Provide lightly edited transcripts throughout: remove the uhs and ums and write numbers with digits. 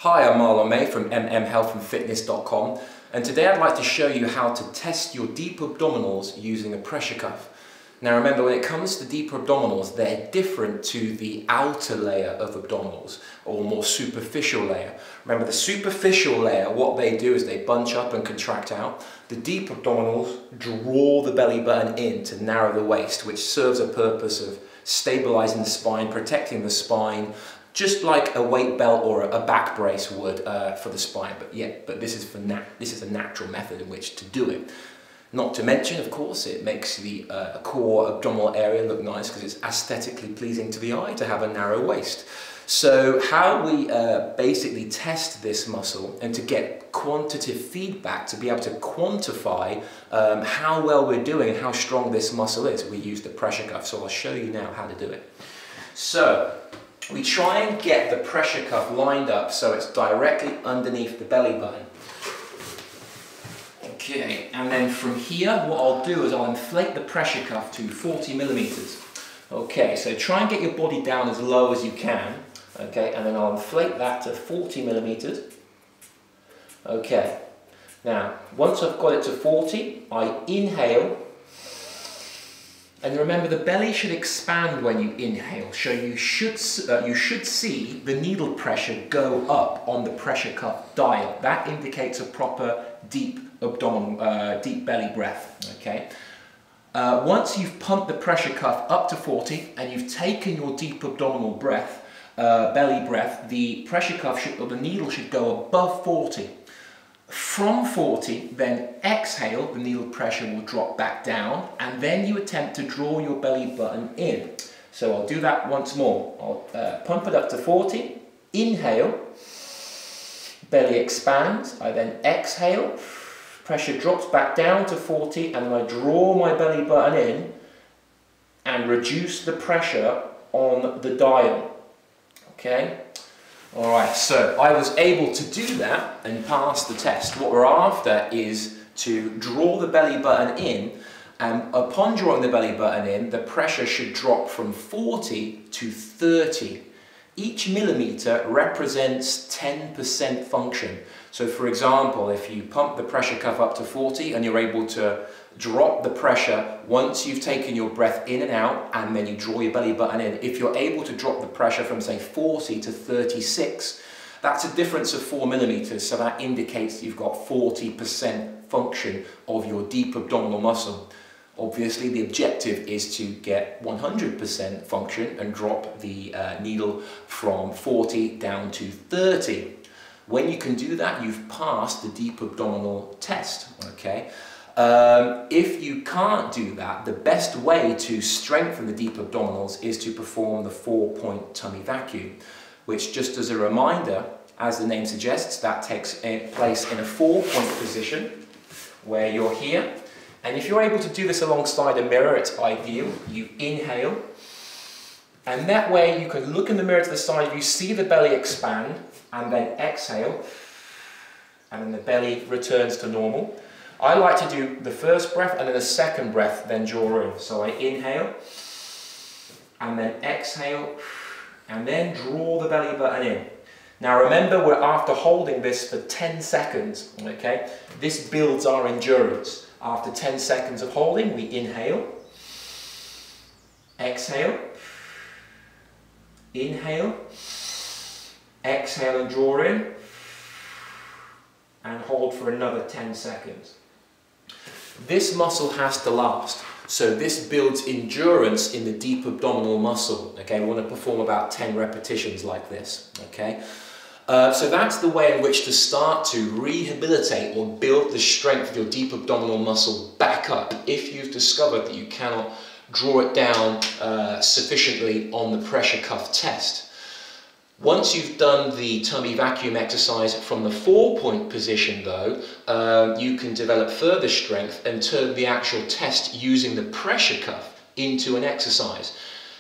Hi, I'm Marlon May from MMHealthandFitness.com, and today I'd like to show you how to test your deep abdominals using a pressure cuff. Now remember, when it comes to deeper abdominals, they're different to the outer layer of abdominals, or more superficial layer. Remember, the superficial layer, what they do is they bunch up and contract out. The deep abdominals draw the belly button in to narrow the waist, which serves a purpose of stabilizing the spine, protecting the spine, just like a weight belt or a back brace would for the spine. But this is a natural method in which to do it. Not to mention, of course, it makes the core abdominal area look nice because it's aesthetically pleasing to the eye to have a narrow waist. So how we basically test this muscle and to get quantitative feedback, to be able to quantify how well we're doing and how strong this muscle is, we use the pressure cuff. So I'll show you now how to do it. So we try and get the pressure cuff lined up so it's directly underneath the belly button. Okay, and then from here, what I'll do is I'll inflate the pressure cuff to 40 millimeters. Okay, so try and get your body down as low as you can. Okay, and then I'll inflate that to 40 millimeters. Okay, now once I've got it to 40, I inhale. And remember, the belly should expand when you inhale, so you should see the needle pressure go up on the pressure cuff dial. That indicates a proper deep abdominal, deep belly breath. Okay. Once you've pumped the pressure cuff up to 40 and you've taken your deep abdominal breath, belly breath, the pressure cuff or the needle should go above 40. From 40, then exhale, the needle pressure will drop back down, and then you attempt to draw your belly button in. So I'll do that once more. I'll pump it up to 40, inhale, belly expands, I then exhale, pressure drops back down to 40, and then I draw my belly button in and reduce the pressure on the dial. Okay? Alright, so I was able to do that and pass the test. What we're after is to draw the belly button in, and upon drawing the belly button in, the pressure should drop from 40 to 30. Each millimeter represents 10% function. So for example, if you pump the pressure cuff up to 40 and you're able to drop the pressure once you've taken your breath in and out, and then you draw your belly button in, if you're able to drop the pressure from say 40 to 36, that's a difference of 4 millimeters. So that indicates you've got 40% function of your deep abdominal muscle. Obviously, the objective is to get 100% function and drop the needle from 40 down to 30. When you can do that, you've passed the deep abdominal test. Okay. If you can't do that, the best way to strengthen the deep abdominals is to perform the 4-point tummy vacuum, which, just as a reminder, as the name suggests, that takes place in a 4-point position where you're here. And if you're able to do this alongside a mirror, it's ideal. You inhale, and that way you can look in the mirror to the side, you see the belly expand, and then exhale, and then the belly returns to normal. I like to do the first breath and then the second breath, then draw in. So I inhale, and then exhale, and then draw the belly button in. Now remember, we're after holding this for 10 seconds, okay? This builds our endurance. After 10 seconds of holding, we inhale, exhale, inhale, exhale and draw in, and hold for another 10 seconds. This muscle has to last, so this builds endurance in the deep abdominal muscle. Okay, we want to perform about 10 repetitions like this. Okay, so that's the way in which to start to rehabilitate or build the strength of your deep abdominal muscle back up if you've discovered that you cannot draw it down sufficiently on the pressure cuff test. Once you've done the tummy vacuum exercise from the 4-point position though, you can develop further strength and turn the actual test using the pressure cuff into an exercise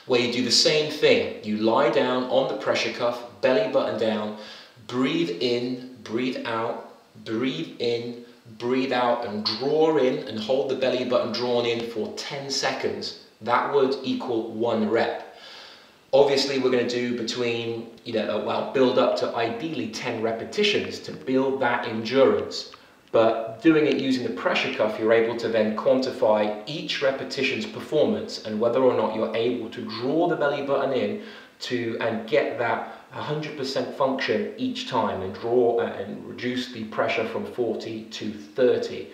where you do the same thing. You lie down on the pressure cuff, belly button down, breathe in, breathe out, breathe in, breathe out, and draw in and hold the belly button drawn in for 10 seconds. That would equal 1 rep. Obviously, we're going to do between, build up to ideally 10 repetitions to build that endurance. But doing it using the pressure cuff, you're able to then quantify each repetition's performance and whether or not you're able to draw the belly button in and get that 100% function each time and draw and reduce the pressure from 40 to 30.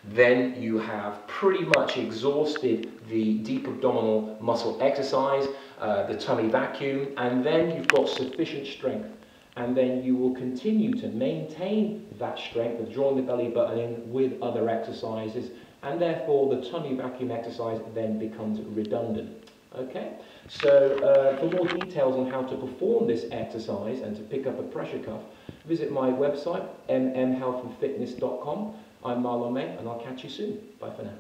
Then you have pretty much exhausted the deep abdominal muscle exercise, the tummy vacuum, and then you've got sufficient strength. And then you will continue to maintain that strength of drawing the belly button in with other exercises, and therefore the tummy vacuum exercise then becomes redundant. Okay, so for more details on how to perform this exercise and to pick up a pressure cuff, visit my website, MMHealthandFitness.com. I'm Marlon May, and I'll catch you soon. Bye for now.